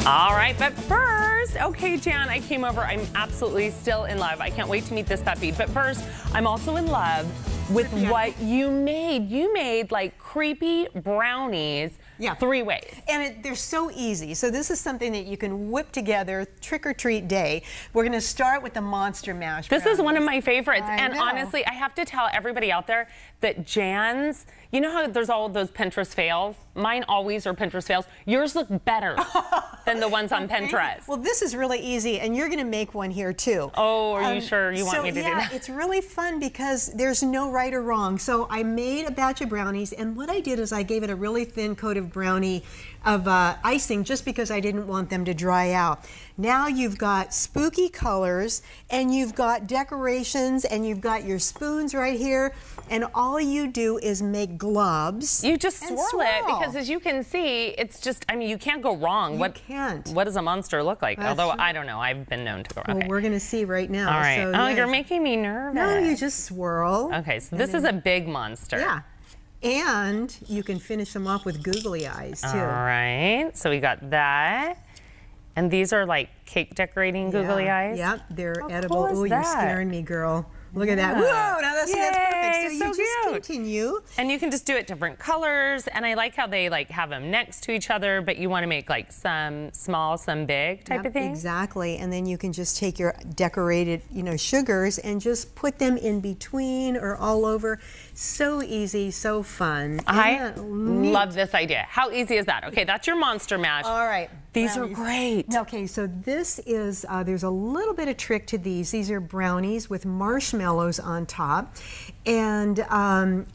All right, but first, okay, Jan, I came over. I'm absolutely still in love. I can't wait to meet this puppy. But first, I'm also in love with what you made. You made like creepy brownies 3 ways. And they're so easy. So this is something that you can whip together trick-or-treat day. We're going to start with the Monster Mash This brownies. is one of my favorites. And know. honestly, I have to tell everybody out there that Jan's, you know how there's all of those Pinterest fails? Mine always are Pinterest fails. Yours look better than the ones on Pinterest. Well, this is really easy, and you're going to make one here too. Oh, are you sure you want me to do that? It's really fun because there's no right or wrong. So I made a batch of brownies, and what I did is I gave it a really thin coat of brownie of icing just because I didn't want them to dry out. Now you've got spooky colors, and you've got decorations, and you've got your spoons right here, and all you do is make globs. You just swirl it because, as you can see, it's just, I mean, you can't go wrong. You can't. What does a monster look like? That's Although, true. I don't know. I've been known to go wrong. Well, we're going to see right now. All right. So, oh, yes. you're making me nervous. No, you just swirl. Okay, so this is a big monster. Yeah. And you can finish them off with googly eyes, too. All right. So we got that. And these are like cake decorating googly eyes? Yep, they're How edible. cool is Oh, you're that? scaring me, girl. Look at that. Whoa, now that's perfect. So you just continue. And you can just do it different colors. And I like how they like have them next to each other, but you want to make like some small, some big type of thing. Exactly. And then you can just take your decorated, sugars and just put them in between or all over. So easy, so fun. I love this idea. How easy is that? Okay, that's your Monster Mash. All right. These are great. Okay, so this is, there's a little bit of trick to these. These are brownies with marshmallows on top. And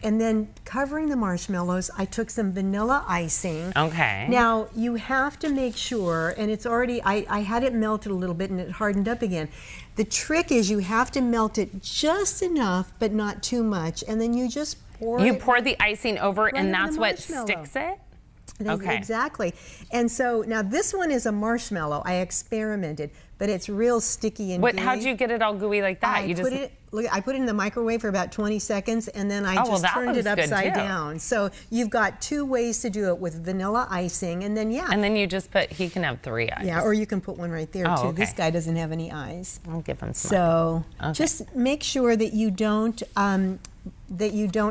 then covering the marshmallows, I took some vanilla icing. Okay. Now, you have to make sure, and it's already, I had it melted a little bit and it hardened up again. The trick is you have to melt it just enough, but not too much. And then you just pour You pour the icing over and that's what sticks it? Okay. Exactly. And so now this one is a marshmallow. I experimented, but it's real sticky and gooey. How'd you get it all gooey like that? I put it in the microwave for about 20 seconds, and then I just turned it upside down. So you've got 2 ways to do it with vanilla icing, and then And then you just put, he can have 3 eyes. Yeah, or you can put one right there too. Okay. This guy doesn't have any eyes. I'll give him some. So just make sure that you don't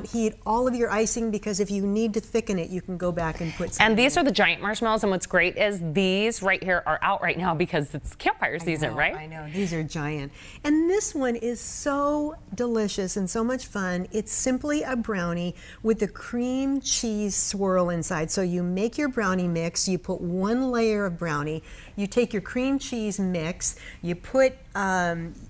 heat all of your icing, because if you need to thicken it, you can go back and put some. And these are the giant marshmallows, and what's great is these right here are out right now because it's campfire season, right? I know, these are giant. And this one is so delicious and so much fun. It's simply a brownie with a cream cheese swirl inside. So you make your brownie mix, you put 1 layer of brownie, you take your cream cheese mix, you put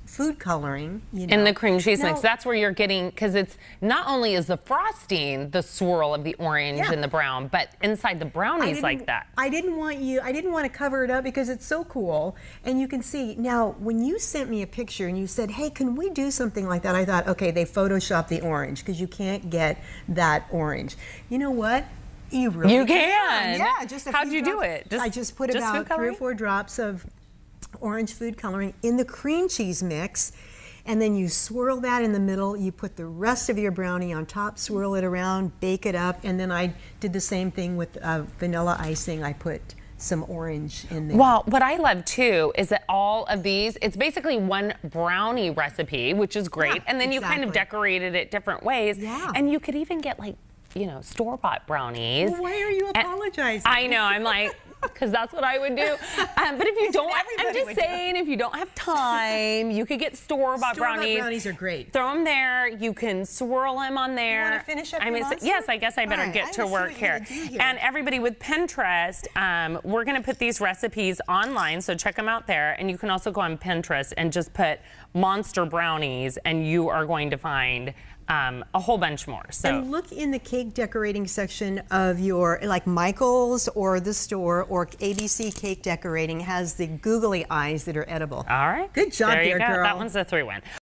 food coloring, in the cream cheese mix. That's where you're getting, because it's not only is the frosting the swirl of the orange and the brown, but inside the brownies like that. I didn't want to cover it up because it's so cool. And you can see now when you sent me a picture and you said, hey, can we do something like that? I thought, okay, they photoshopped the orange because you can't get that orange. You know what? You really can. Yeah, just how'd you do it? I just put about 3 or 4 drops of orange food coloring in the cream cheese mix, and then you swirl that in the middle. You put the rest of your brownie on top, swirl it around, bake it up, and then I did the same thing with vanilla icing. I put some orange in there. Well, what I love too is that all of these, it's basically one brownie recipe, which is great, and then you kind of decorated it different ways, and you could even get like, store-bought brownies. Well, why are you apologizing? I know, I'm like, because that's what I would do. But if you don't, I'm just saying, if you don't have time, you could get store-bought brownies. Brownies are great. Throw them there. You can swirl them on there. You want to finish up your monster? Yes, I guess I better get to work here. And everybody with Pinterest, we're going to put these recipes online, so check them out there. And you can also go on Pinterest and just put monster brownies, and you are going to find a whole bunch more. So and look in the cake decorating section of your, like Michael's or the store, or ABC Cake Decorating has the googly eyes that are edible. All right. Good job there, girl. That one's a 3-win.